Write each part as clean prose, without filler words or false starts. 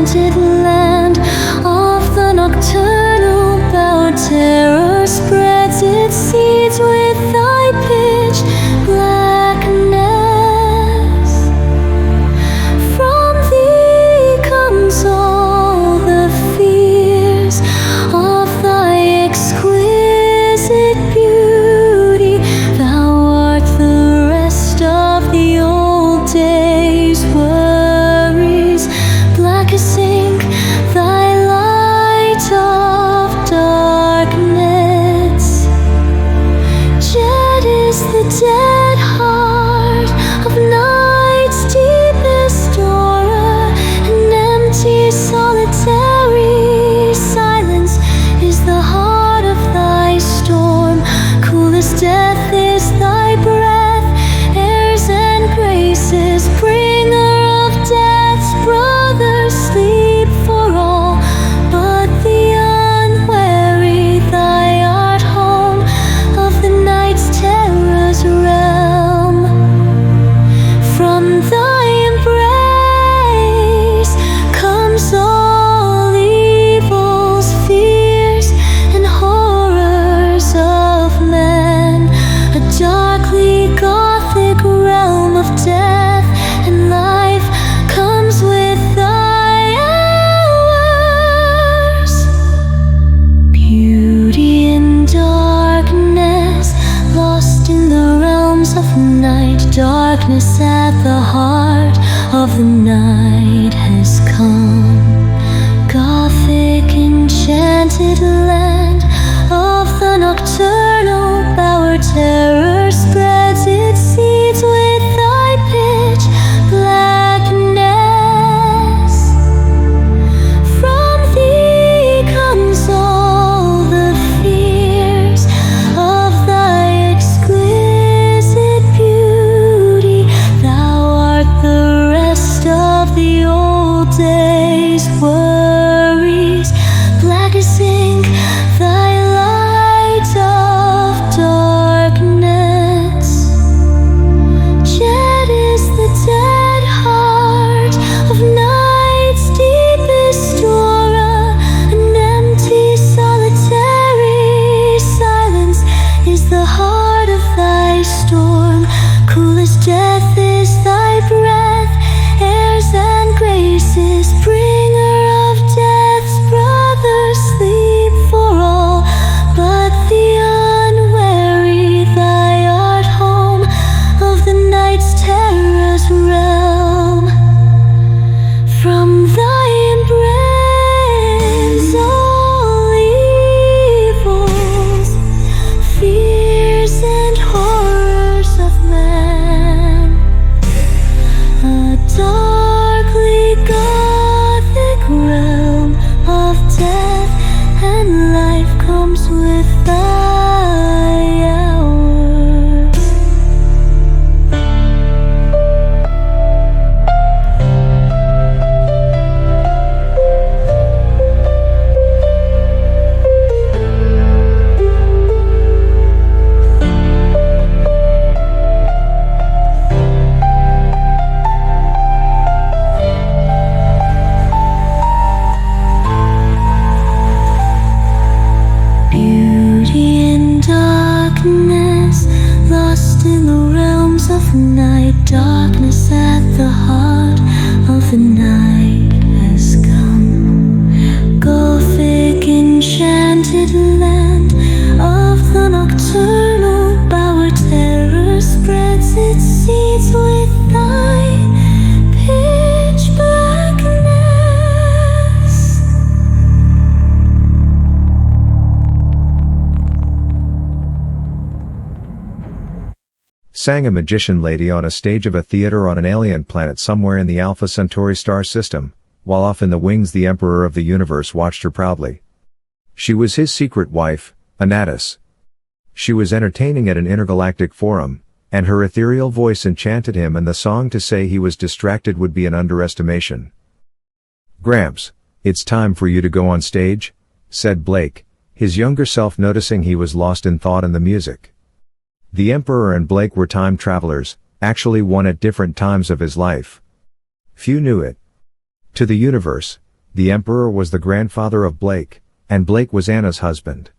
enchanted land of the nocturnal bower. Terror spreads its seeds with thy pitch blackness. From thee comes all the fears of thy exquisite beauty. Thou art the rest of the old days' worries. Black as ink, thy light of darkness. Jet is the dead heart of night's deepest horror. An empty, solitary silence is the heart of thy storm. Cool as death is thy breath, airs and graces, bringer of death's brother. Sleep for all but the unwary. Thy art home of the night's terror's realm. From thy embrace comes all evils, fears, and horrors of men. A darkly gothic realm of death and life comes with thy hours. Beauty in darkness, lost in the realms of night. Darkness at the heart of the night has come. Gothic enchanted land of the nocturnal bower. Terror spreads its seeds with thy pitch blackness. From thee comes all the fears of thy exquisite beauty. Thou art the rest of the old days' worries. Black as ink, thy light of darkness. Jet is the dead heart of night's deepest horror. An empty, solitary silence is the heart of thy storm. Cool as death is thy breath, airs and graces, bringer of death's brother. Sleep for all but the unwary. Thy art home of the night's terror's realm. From thy embrace all evils, fears, and horrors of man. A darkly gothic realm of death and life comes with thy hours. Beauty in darkness, lost in the realms of night. Darkness at the heart of the night has come. Gothic enchanted land of the nocturnal bower. Terror spreads its seeds with thy pitch blackness. Sang a magician lady on a stage of a theater on an alien planet somewhere in the Alpha Centauri star system, while off in the wings the Emperor of the Universe watched her proudly. She was his secret wife, Anatis. She was entertaining at an intergalactic forum, and her ethereal voice enchanted him, and the song to say he was distracted would be an underestimation. "Gramps, it's time for you to go on stage," said Blake, his younger self noticing he was lost in thought in the music. The Emperor and Blake were time travelers, actually one at different times of his life. Few knew it. To the universe, The Emperor was the grandfather of Blake, and Blake was Anna's husband.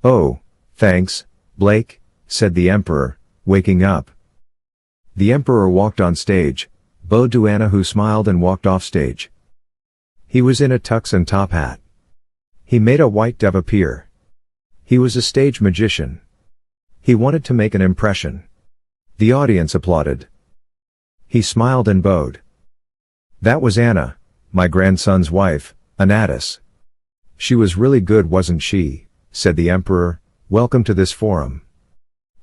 "Oh, thanks, Blake," said the Emperor, waking up. The Emperor walked on stage, bowed to Anna, who smiled and walked off stage. He was in a tux and top hat. He made a white dove appear. He was a stage magician. He wanted to make an impression. The audience applauded. He smiled and bowed. "That was Anna, my grandson's wife, Anatis. She was really good, wasn't she?" said the Emperor. "Welcome to this forum.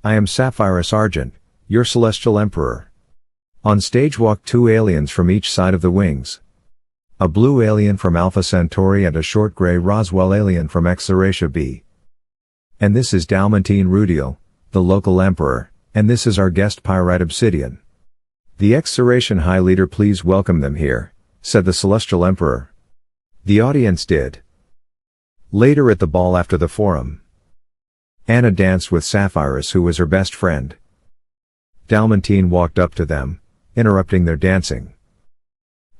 I am Sapphirus Argent, your celestial emperor." On stage walked two aliens from each side of the wings. A blue alien from Alpha Centauri and a short gray Roswell alien from Exoratia B. "And this is Dalmatine Rudial, the local emperor, and this is our guest Pyrite Obsidian. The Exoration High Leader, please welcome them here," said the celestial emperor. The audience did. Later at the ball after the forum, Anna danced with Sapphirus, who was her best friend. Dalmatine walked up to them, interrupting their dancing.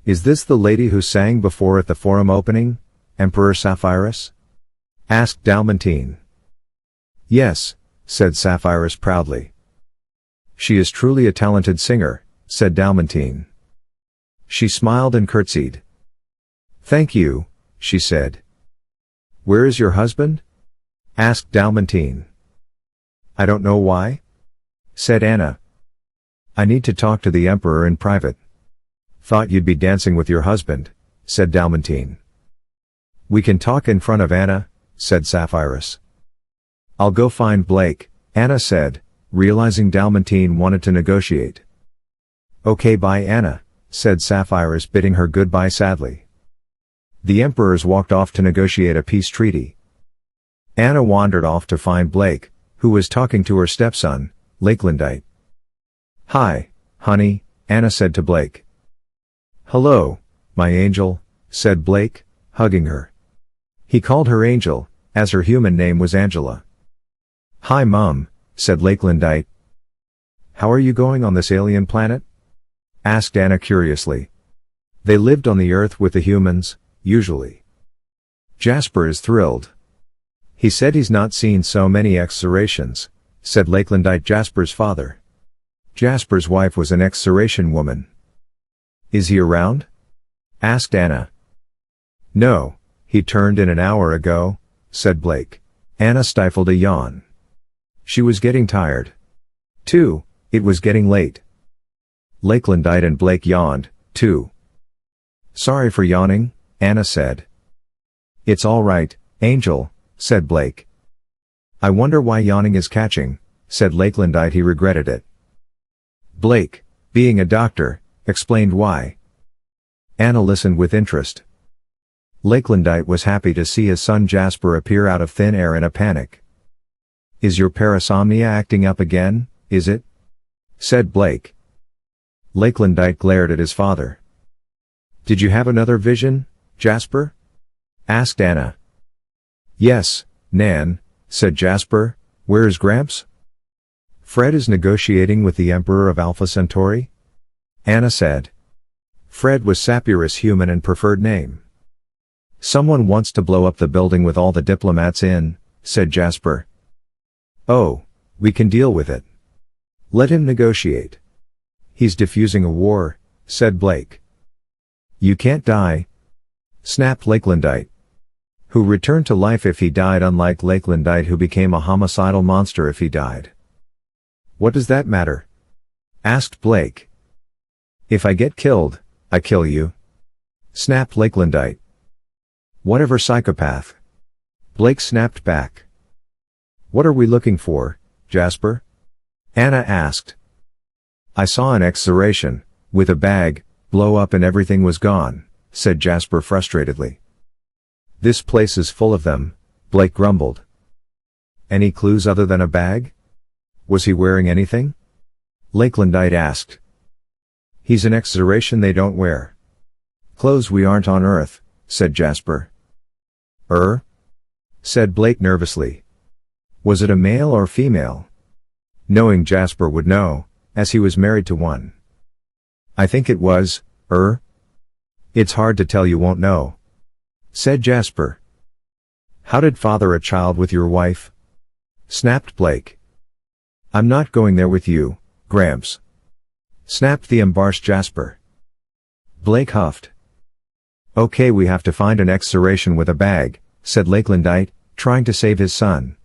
"Is this the lady who sang before at the forum opening, Emperor Sapphirus?" asked Dalmatine. "Yes," said Sapphirus proudly. "She is truly a talented singer," said Dalmatine. She smiled and curtsied. "Thank you," she said. "Where is your husband?" asked Dalmatine. "I don't know why," said Anna. "I need to talk to the Emperor in private." "Thought you'd be dancing with your husband," said Dalmatine. "We can talk in front of Anna," said Sapphirus. "I'll go find Blake," Anna said, realizing Dalmatine wanted to negotiate. "Okay, bye Anna," said Sapphirus, bidding her goodbye sadly. The emperors walked off to negotiate a peace treaty. Anna wandered off to find Blake, who was talking to her stepson, Lakelandite. "Hi, honey," Anna said to Blake. "Hello, my angel," said Blake, hugging her. He called her Angel, as her human name was Angela. "Hi Mum," said Lakelandite. "How are you going on this alien planet?" asked Anna curiously. "They lived on the Earth with the humans, usually." "Jasper is thrilled. He said he's not seen so many Exorations," said Lakelandite, Jasper's father. Jasper's wife was an Exoration woman. "Is he around?" asked Anna. "No, he turned in an hour ago," said Blake. Anna stifled a yawn. She was getting tired. Too, it was getting late. Lakelandite and Blake yawned, too. "Sorry for yawning," Anna said. "It's all right, Angel," said Blake. "I wonder why yawning is catching," said Lakelandite. He regretted it. Blake, being a doctor, explained why. Anna listened with interest. Lakelandite was happy to see his son Jasper appear out of thin air in a panic. "Is your parasomnia acting up again, is it?" said Blake. Lakelandite glared at his father. "Did you have another vision, Jasper?" asked Anna. "Yes, Nan," said Jasper. "Where's Gramps?" "Fred is negotiating with the Emperor of Alpha Centauri," Anna said. Fred was Sapphirus' human and preferred name. "Someone wants to blow up the building with all the diplomats in," said Jasper. "Oh, we can deal with it. Let him negotiate. He's diffusing a war," said Blake. "You can't die," snapped Lakelandite. "Who returned to life if he died, unlike Lakelandite, who became a homicidal monster if he died." "What does that matter?" asked Blake. "If I get killed, I kill you," snapped Lakelandite. "Whatever, psychopath," Blake snapped back. "What are we looking for, Jasper?" Anna asked. "I saw an Exoration, with a bag, blow up and everything was gone," said Jasper frustratedly. "This place is full of them," Blake grumbled. "Any clues other than a bag? Was he wearing anything?" Lakelandite asked. "He's an Exoration, they don't wear clothes. We aren't on Earth," said Jasper. Said Blake nervously. "Was it a male or female?" Knowing Jasper would know, as he was married to one. "I think it was, It's hard to tell, you won't know, said Jasper. How did father a child with your wife? Snapped Blake. I'm not going there with you, Gramps, snapped the embarrassed Jasper. Blake huffed. Okay, we have to find an excavation with a bag, said Lakelandite, trying to save his son.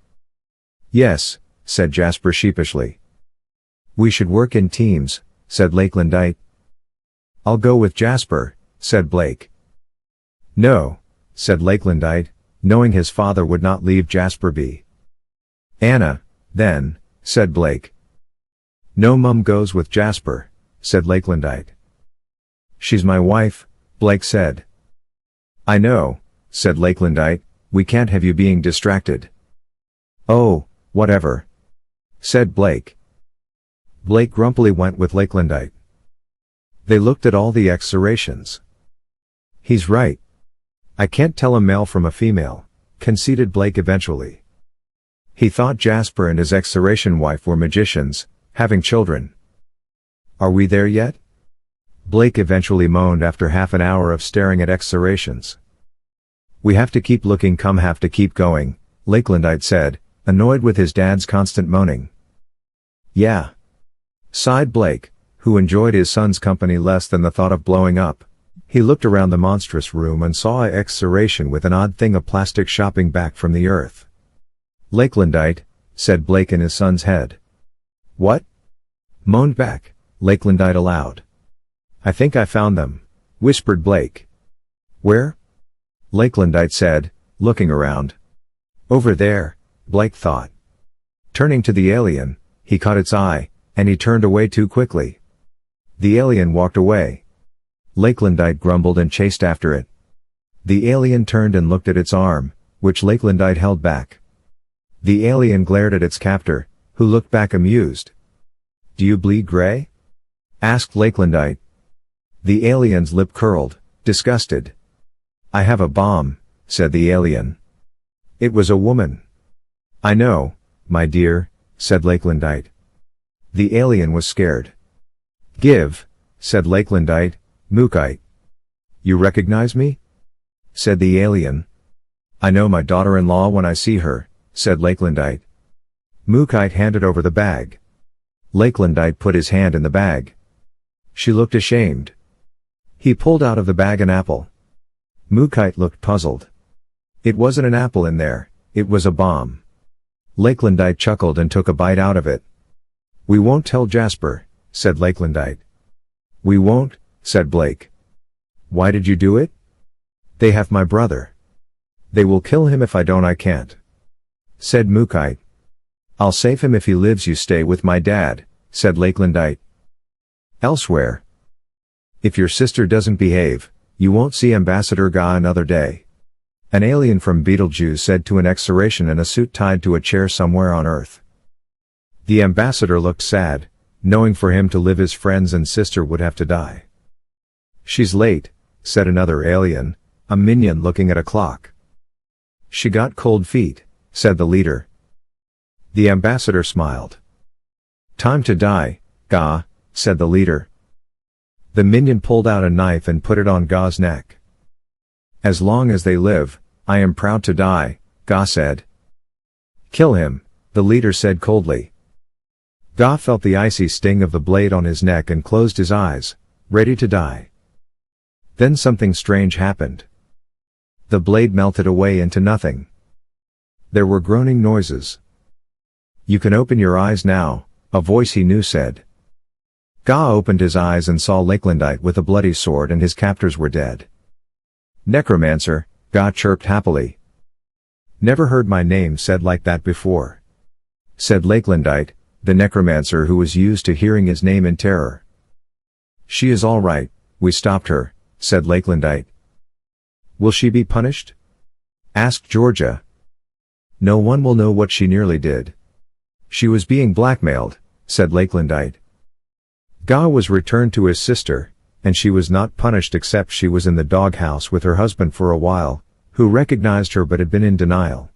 Yes, said Jasper sheepishly. We should work in teams, said Lakelandite. I'll go with Jasper, said Blake. No, said Lakelandite, knowing his father would not leave Jasper be. Anna, then, said Blake. No, Mum goes with Jasper, said Lakelandite. She's my wife, Blake said. I know, said Lakelandite, we can't have you being distracted. Oh, whatever, said Blake. Blake grumpily went with Lakelandite. They looked at all the excavations. He's right. I can't tell a male from a female, conceded Blake eventually. He thought Jasper and his excavation wife were magicians, having children. Are we there yet? Blake eventually moaned after half an hour of staring at excavations. We have to keep looking, have to keep going, Lakelandite said, annoyed with his dad's constant moaning. Yeah, sighed Blake, who enjoyed his son's company less than the thought of blowing up. He looked around the monstrous room and saw an excavation with an odd thing of plastic shopping back from the earth. Lakelandite, said Blake in his son's head. What? Moaned back, Lakelandite aloud. I think I found them, whispered Blake. Where? Lakelandite said, looking around. Over there, Blake thought. Turning to the alien, he caught its eye, and he turned away too quickly. The alien walked away. Lakelandite grumbled and chased after it. The alien turned and looked at its arm, which Lakelandite held back. The alien glared at its captor, who looked back amused. Do you bleed gray? Asked Lakelandite. The alien's lip curled, disgusted. I have a bomb, said the alien. It was a woman. I know, my dear, said Lakelandite. The alien was scared. Give, said Lakelandite, Mookite. You recognize me? Said the alien. I know my daughter-in-law when I see her, said Lakelandite. Mookite handed over the bag. Lakelandite put his hand in the bag. She looked ashamed. He pulled out of the bag an apple. Mookite looked puzzled. It wasn't an apple in there, it was a bomb. Lakelandite chuckled and took a bite out of it. We won't tell Jasper, said Lakelandite. We won't, said Blake. Why did you do it? They have my brother. They will kill him if I don't. I can't, said Mookite. I'll save him if he lives. You stay with my dad, said Lakelandite. Elsewhere. If your sister doesn't behave, you won't see Ambassador Ga another day. An alien from Beetlejuice said to an excavation in a suit tied to a chair somewhere on Earth. The ambassador looked sad, knowing for him to live his friends and sister would have to die. She's late, said another alien, a minion looking at a clock. She got cold feet, said the leader. The ambassador smiled. Time to die, Ga, said the leader. The minion pulled out a knife and put it on Ga's neck. As long as they live, I am proud to die, Ga said. Kill him, the leader said coldly. Ga felt the icy sting of the blade on his neck and closed his eyes, ready to die. Then something strange happened. The blade melted away into nothing. There were groaning noises. You can open your eyes now, a voice he knew said. Ga opened his eyes and saw Lakelandite with a bloody sword and his captors were dead. Necromancer, Ga chirped happily. Never heard my name said like that before, said Lakelandite, the necromancer who was used to hearing his name in terror. She is all right, we stopped her, said Lakelandite. Will she be punished? Asked Georgia. No one will know what she nearly did. She was being blackmailed, said Lakelandite. Ga was returned to his sister, and she was not punished except she was in the doghouse with her husband for a while, who recognized her but had been in denial.